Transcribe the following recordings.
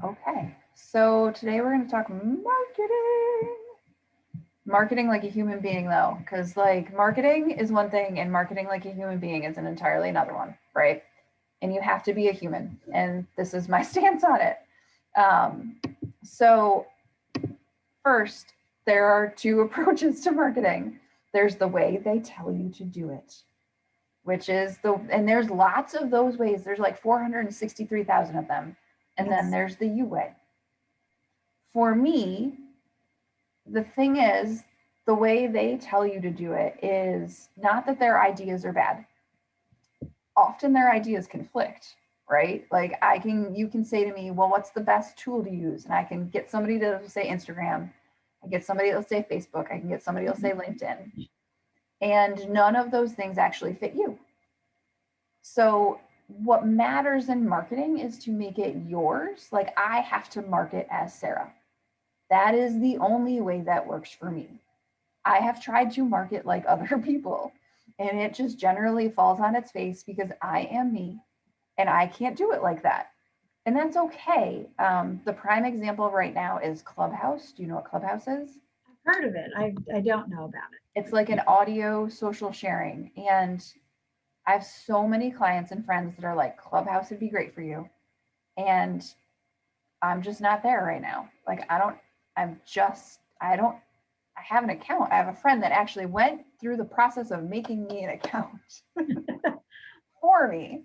Okay, so today we're going to talk marketing. Marketing like a human being, though, because like marketing is one thing and marketing like a human being is an entirely another one, right? And you have to be a human, and this is my stance on it. So first, there are two approaches to marketing. There's the way they tell you to do it, which is and there's lots of those ways. There's like 463,000 of them. And then there's the you way. For me, the thing is, the way they tell you to do it is not that their ideas are bad. Often their ideas conflict, right? Like you can say to me, well, what's the best tool to use? And I can get somebody to say Instagram. I get somebody to say Facebook. I can get somebody to say LinkedIn. And none of those things actually fit you. So what matters in marketing is to make it yours. Like I have to market as Sarah. That is the only way that works for me. I have tried to market like other people, and it just generally falls on its face because I am me and I can't do it like that. And that's okay. The prime example right now is Clubhouse. Do you know what Clubhouse is? I've heard of it. I don't know about it. It's like an audio social sharing. And I have so many clients and friends that are like, Clubhouse would be great for you. And I'm just not there right now. Like, I have an account. I have a friend that actually went through the process of making me an account for me.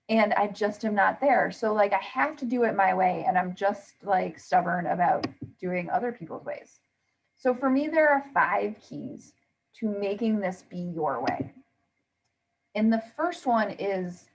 And I just am not there. So like I have to do it my way. And I'm just like stubborn about doing other people's ways. So for me, there are 5 keys to making this be your way. And the first one is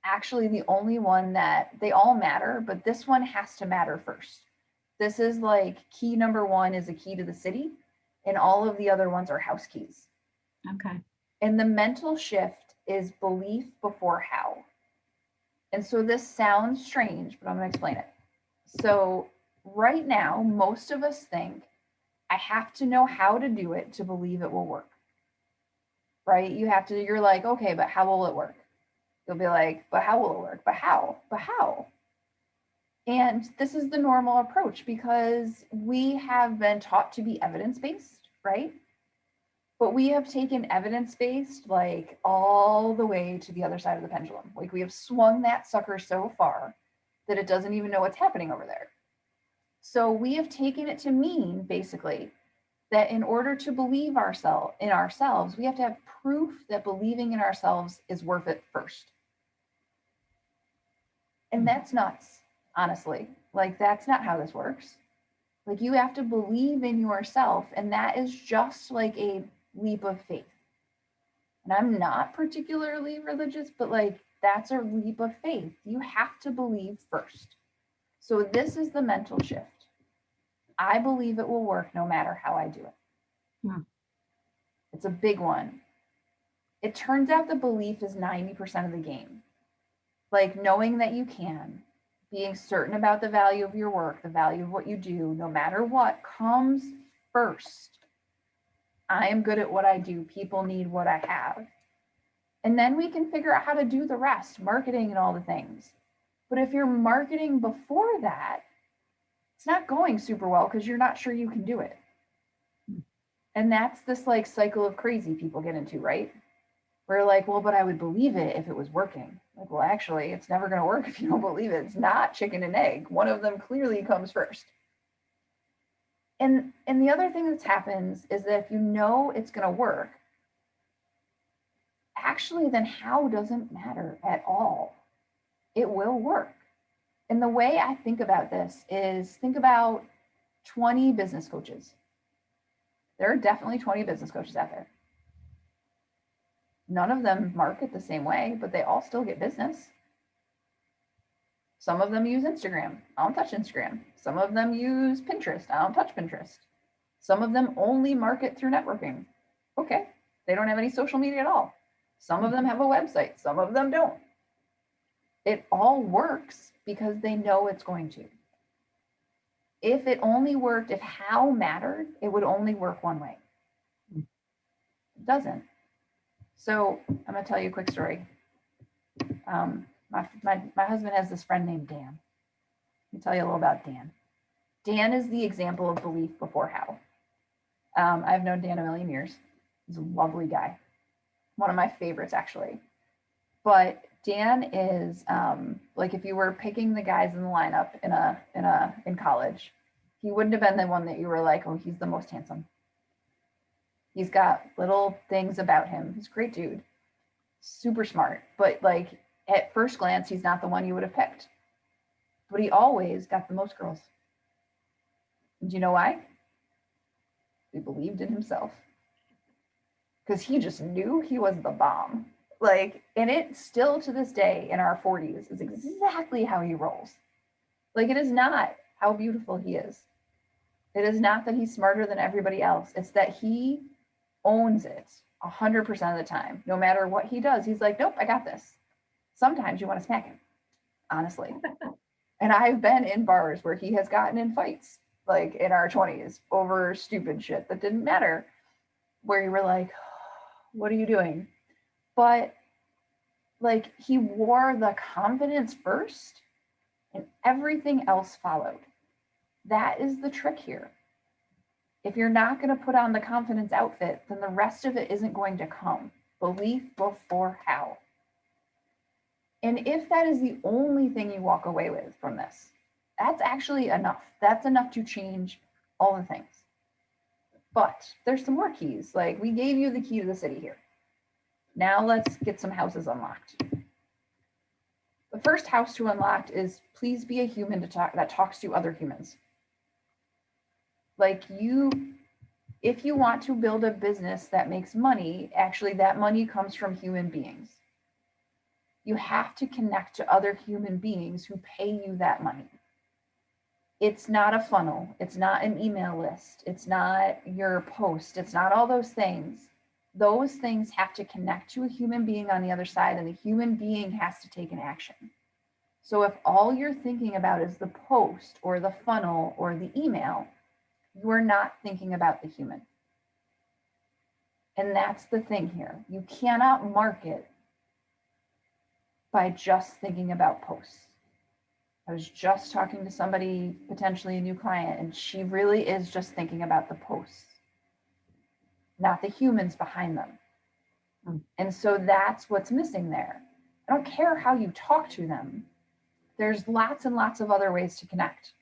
actually the only one that they all matter, but this one has to matter first. This is like key number 1 is a key to the city, and all of the other ones are house keys. Okay. And the mental shift is belief before how. And so this sounds strange, but I'm going to explain it. So right now, most of us think I have to know how to do it to believe it will work. Right? You're like, okay, but how will it work? You'll be like, but how will it work? But how? But how? And this is the normal approach because we have been taught to be evidence-based, right? But we have taken evidence-based like all the way to the other side of the pendulum. Like we have swung that sucker so far that it doesn't even know what's happening over there. So we have taken it to mean basically that in order to believe in ourselves, we have to have proof that believing in ourselves is worth it first. And that's nuts, honestly. Like that's not how this works. Like you have to believe in yourself, and that is just like a leap of faith. And I'm not particularly religious, but like that's a leap of faith. You have to believe first. So this is the mental shift. I believe it will work no matter how I do it. It's a big one. It turns out the belief is 90% of the game. Like knowing that you can, being certain about the value of your work, the value of what you do, no matter what, comes first. I am good at what I do. People need what I have. And then we can figure out how to do the rest, marketing and all the things. But if you're marketing before that, it's not going super well because you're not sure you can do it. And that's this like cycle of crazy people get into, right? We're like, well, but I would believe it if it was working. Like, well, actually, it's never going to work if you don't believe it. It's not chicken and egg. One of them clearly comes first. And the other thing that happens is that if you know it's going to work, actually, then how doesn't matter at all. It will work. And the way I think about this is think about 20 business coaches. There are definitely 20 business coaches out there. None of them market the same way, but they all still get business. Some of them use Instagram. I don't touch Instagram. Some of them use Pinterest. I don't touch Pinterest. Some of them only market through networking. Okay, they don't have any social media at all. Some of them have a website. Some of them don't. It all works because they know it's going to. If it only worked, if how mattered, it would only work one way. It doesn't. So I'm going to tell you a quick story. My husband has this friend named Dan. me tell you a little about Dan. Dan is the example of belief before how. I've known Dan a million years. He's a lovely guy. One of my favorites, actually. But Dan is like if you were picking the guys in the lineup in college, he wouldn't have been the one that you were like, oh, he's the most handsome. He's got little things about him. He's a great dude, super smart. But like at first glance, he's not the one you would have picked. But he always got the most girls. And do you know why? He believed in himself. Because he just knew he was the bomb. Like, and it still to this day in our 40s is exactly how he rolls. Like, it is not how beautiful he is. It is not that he's smarter than everybody else. It's that he owns it 100% of the time. No matter what he does, he's like, nope, I got this. Sometimes you want to smack him, honestly. And I've been in bars where he has gotten in fights, like in our 20s, over stupid shit that didn't matter, where you were like, what are you doing? But like he wore the confidence first and everything else followed. That is the trick here. If you're not going to put on the confidence outfit, then the rest of it isn't going to come. Belief before how. And if that is the only thing you walk away with from this, that's actually enough. That's enough to change all the things. But there's some more keys. Like we gave you the key to the city here. Now let's get some houses unlocked. The first house to unlock is please be a human that talks to other humans. Like if you want to build a business that makes money, actually that money comes from human beings. You have to connect to other human beings who pay you that money. It's not a funnel. It's not an email list. It's not your post. It's not all those things. Those things have to connect to a human being on the other side, and the human being has to take an action. So if all you're thinking about is the post or the funnel or the email, you are not thinking about the human. And that's the thing here. You cannot market by just thinking about posts. I was just talking to somebody, potentially a new client, and she really is just thinking about the posts, not the humans behind them. And so that's what's missing there. I don't care how you talk to them. There's lots and lots of other ways to connect.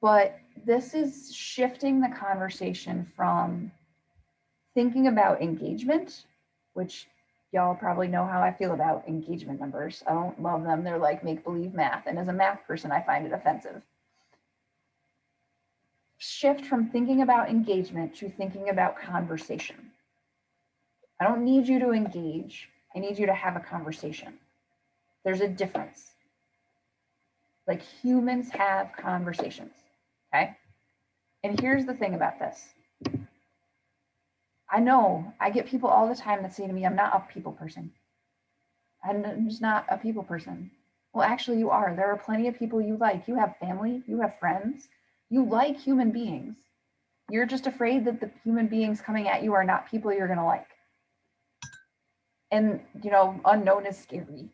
But this is shifting the conversation from thinking about engagement, which y'all probably know how I feel about engagement numbers. I don't love them. They're like make-believe math. And as a math person, I find it offensive. Shift from thinking about engagement to thinking about conversation. I don't need you to engage. I need you to have a conversation. There's a difference. Like humans have conversations, okay? And here's the thing about this. I know I get people all the time that say to me, I'm not a people person. I'm just not a people person. Well, actually you are. There are plenty of people you like. You have family, you have friends, you like human beings. You're just afraid that the human beings coming at you are not people you're going to like. And, you know, unknown is scary.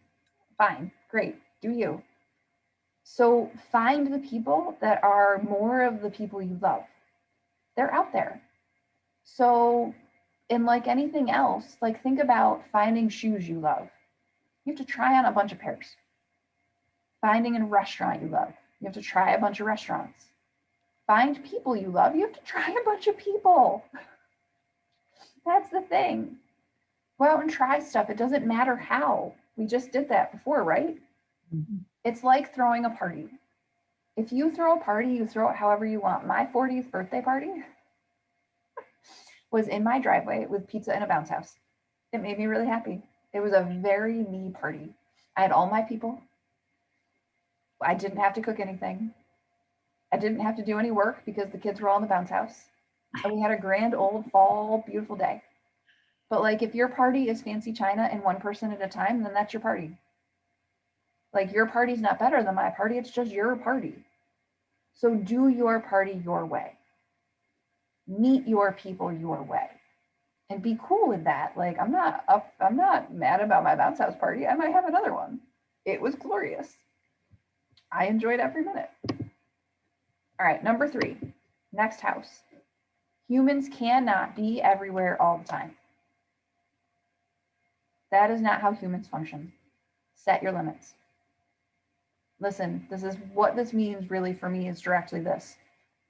Fine, great, do you. So find the people that are more of the people you love. They're out there. So, and like anything else, like think about finding shoes you love. You have to try on a bunch of pairs. Finding a restaurant you love. You have to try a bunch of restaurants. Find people you love. You have to try a bunch of people. That's the thing. Go out and try stuff. It doesn't matter how. We just did that before, right? Mm-hmm. It's like throwing a party. If you throw a party, you throw it however you want. My 40th birthday party was in my driveway with pizza and a bounce house. It made me really happy. It was a very me party. I had all my people. I didn't have to cook anything. I didn't have to do any work because the kids were all in the bounce house. And we had a grand old fall, beautiful day. But like if your party is fancy china and one person at a time, then that's your party. Like your party's not better than my party. It's just your party. So do your party your way. Meet your people your way. And be cool with that. Like I'm not mad about my bounce house party. I might have another one. It was glorious. I enjoyed every minute. All right, number 3, next house. Humans cannot be everywhere all the time. That is not how humans function. Set your limits. Listen, this is what this means really for me is directly this.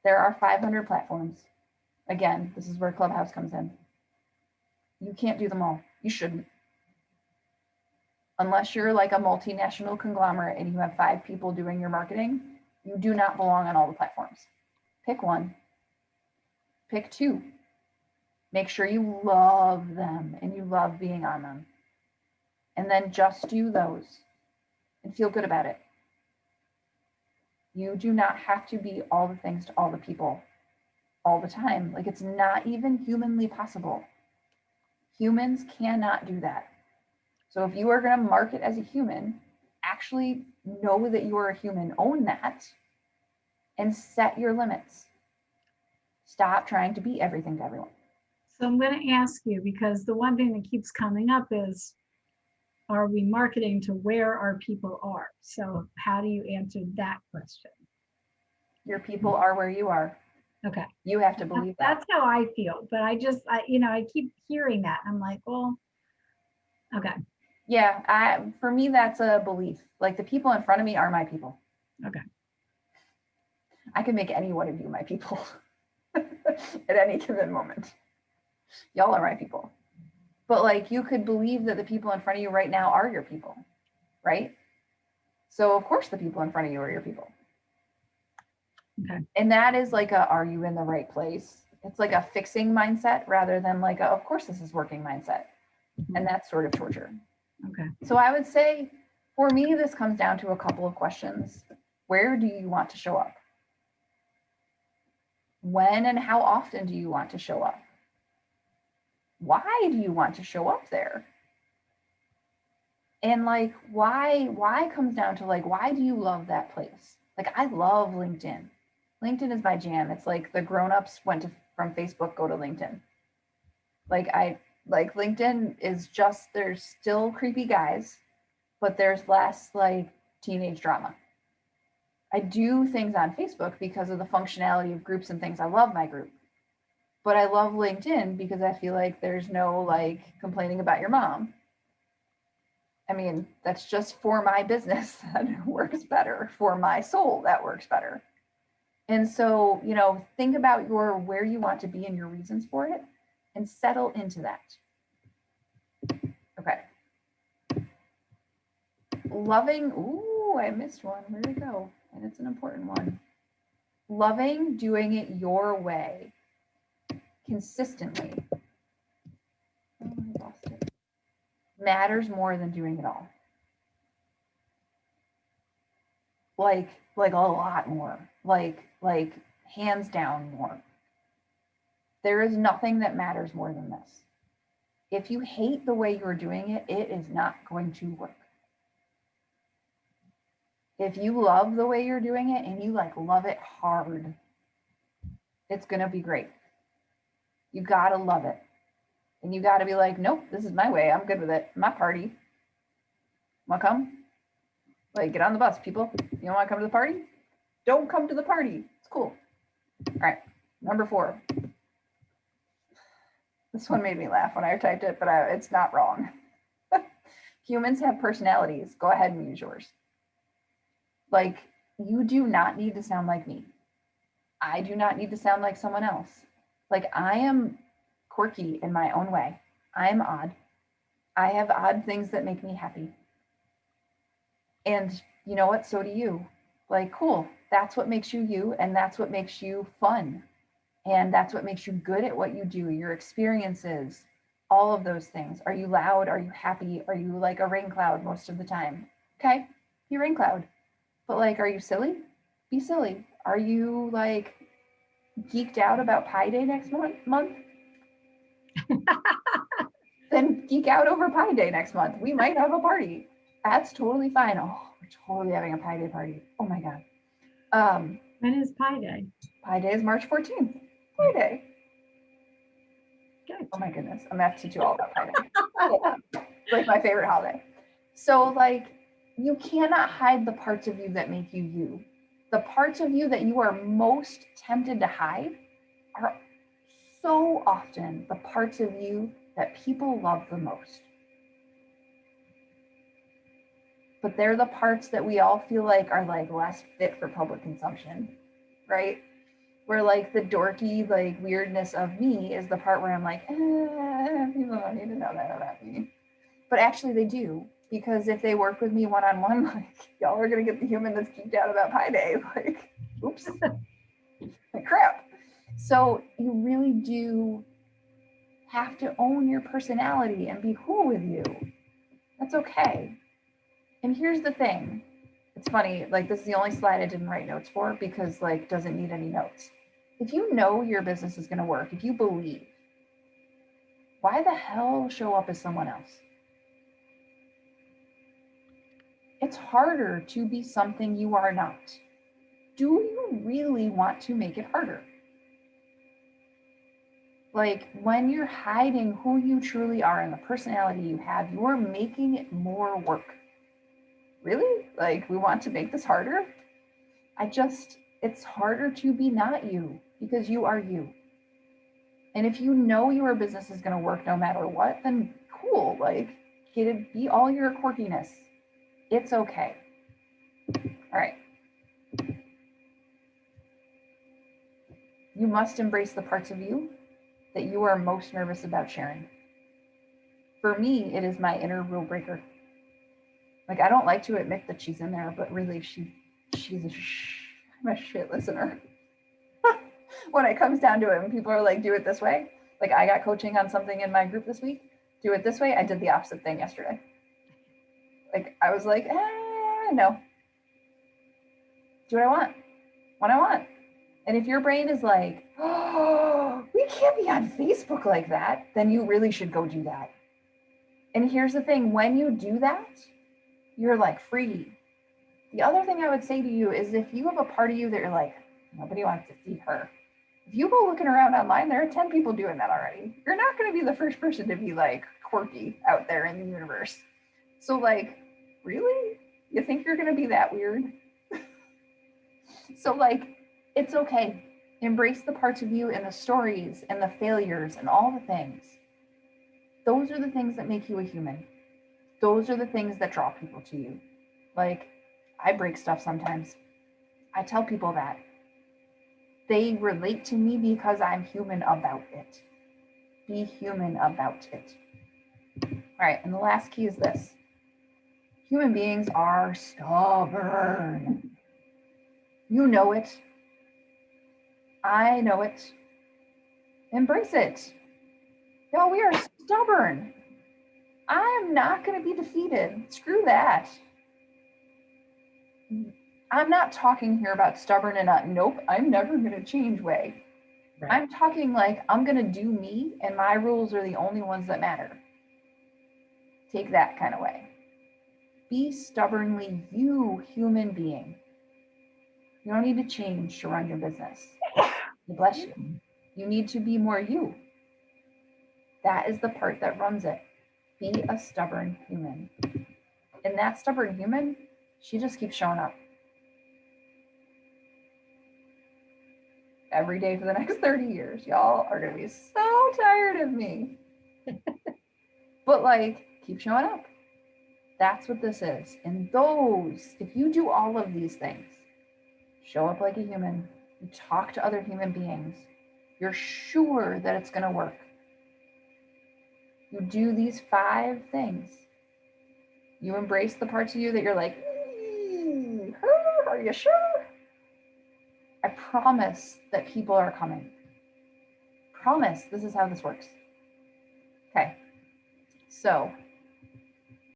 There are 500 platforms. Again, this is where Clubhouse comes in. You can't do them all. You shouldn't. Unless you're like a multinational conglomerate and you have 5 people doing your marketing, you do not belong on all the platforms. Pick one. Pick 2. Make sure you love them and you love being on them. And then just do those and feel good about it. You do not have to be all the things to all the people all the time. Like, it's not even humanly possible. Humans cannot do that. So if you are going to market as a human, actually know that you are a human, own that, and set your limits. Stop trying to be everything to everyone. So I'm going to ask you, because the one thing that keeps coming up is, are we marketing to where our people are? So how do you answer that question? Your people are where you are. Okay. You have to believe that. That's how I feel. But I keep hearing that. I'm like, well, okay. Yeah, for me, that's a belief. Like, the people in front of me are my people. Okay. I can make any one of you my people at any given moment. Y'all are my people. But like, you could believe that the people in front of you right now are your people, right? So of course the people in front of you are your people. Okay. And that is like are you in the right place? It's like a fixing mindset rather than like of course this is working mindset. Mm-hmm. And that's sort of torture. Okay. So I would say for me, this comes down to a couple of questions. Where do you want to show up? When and how often do you want to show up? Why do you want to show up there? And like, why comes down to like, why do you love that place? Like, I love LinkedIn. LinkedIn is my jam. It's like the grown-ups went from Facebook, go to LinkedIn. Like LinkedIn is just, there's still creepy guys, but there's less like teenage drama. I do things on Facebook because of the functionality of groups and things. I love my group. But I love LinkedIn because I feel like there's no like complaining about your mom. I mean, that's just for my business that works better. For my soul, that works better. And so, think about where you want to be and your reasons for it and settle into that. Okay. Loving, I missed one. Where'd it go? And it's an important one. Loving doing it your way consistently. Oh, I lost it. Matters more than doing it all. Like a lot more. Like hands down more. There is nothing that matters more than this. If you hate the way you're doing it, it is not going to work. If you love the way you're doing it and you love it hard, it's going to be great. You got to love it. And you got to be like, nope, this is my way. I'm good with it. My party. Want to come? Like, get on the bus, people. You don't want to come to the party? Don't come to the party. It's cool. All right. Number 4. This one made me laugh when I typed it, but it's not wrong. Humans have personalities. Go ahead and use yours. Like, you do not need to sound like me. I do not need to sound like someone else. Like, I am quirky in my own way. I am odd. I have odd things that make me happy. And you know what? So do you. Like, cool. That's what makes you you, and that's what makes you fun. And that's what makes you good at what you do, your experiences, all of those things. Are you loud? Are you happy? Are you like a rain cloud most of the time? Okay, be a rain cloud. But like, are you silly? Be silly. Are you like geeked out about Pi Day next month? Then geek out over Pi Day next month. We might have a party. That's totally fine. Oh, we're totally having a Pi Day party. Oh my God. When is Pi Day? Pi Day is March 14th. Pi Day. Good. Oh my goodness. I'm gonna have to teach you all about Pi Day. It's like my favorite holiday. So like, you cannot hide the parts of you that make you you. The parts of you that you are most tempted to hide are so often the parts of you that people love the most. But they're the parts that we all feel like are like less fit for public consumption, right? Where like the dorky, like weirdness of me is the part where I'm like, people don't need to know that about me. But actually they do, because if they work with me one-on-one, like y'all are gonna get the human that's geeked out about Pi Day. Like, oops, like crap. So you really do have to own your personality and be cool with you. That's okay. And here's the thing. It's funny, like this is the only slide I didn't write notes for because like doesn't need any notes. If you know your business is going to work, if you believe, why the hell show up as someone else? It's harder to be something you are not. Do you really want to make it harder? Like when you're hiding who you truly are and the personality you have, you're making it more work. Really? Like we want to make this harder? It's harder to be not you because you are you. And if you know your business is going to work no matter what, then cool. Like get it, be all your quirkiness. It's okay. All right. You must embrace the parts of you that you are most nervous about sharing. For me, it is my inner rule breaker. Like I don't like to admit that she's in there, but really I'm a shit listener. When it comes down to it, when people are like, do it this way, like I got coaching on something in my group this week, do it this way. I did the opposite thing yesterday. Like I was like, no. Do what I want, when I want. And if your brain is like, oh, we can't be on Facebook like that, then you really should go do that. And here's the thing, when you do that, you're like free. The other thing I would say to you is if you have a part of you that you're like, nobody wants to see her. If you go looking around online, there are 10 people doing that already. You're not going to be the first person to be like quirky out there in the universe. So like, really? You think you're going to be that weird? So like, it's okay. Embrace the parts of you and the stories and the failures and all the things. Those are the things that make you a human. Those are the things that draw people to you. Like, I break stuff sometimes. I tell people that. They relate to me because I'm human about it. Be human about it. All right, and the last key is this. Human beings are stubborn. You know it. I know it. Embrace it. Y'all, we are stubborn. I am not going to be defeated. Screw that. I'm not talking here about stubborn and not, nope, I'm never going to change way. Right. I'm talking like I'm going to do me and my rules are the only ones that matter. Take that kind of way. Be stubbornly you, human being. You don't need to change to run your business. Bless you. You need to be more you. That is the part that runs it. Be a stubborn human. And that stubborn human, she just keeps showing up. Every day for the next 30 years. Y'all are going to be so tired of me. But like, keep showing up. That's what this is. And those, if you do all of these things, show up like a human, you talk to other human beings, you're sure that it's going to work. You do these 5 things. You embrace the parts of you that you're like, are you sure? I promise that people are coming. Promise this is how this works. Okay. So